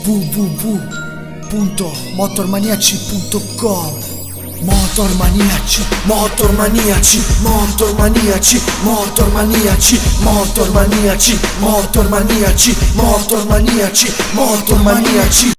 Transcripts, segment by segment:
www.motormaniaci.com. Motormaniaci, motormaniaci, motormaniaci, motormaniaci, motormaniaci, motormaniaci, motormaniaci, motormaniaci.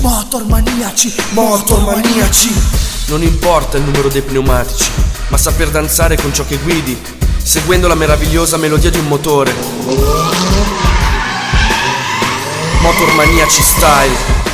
Motormaniaci, motormaniaci. Non importa il numero dei pneumatici, ma saper danzare con ciò che guidi, seguendo la meravigliosa melodia di un motore. Motormaniaci style.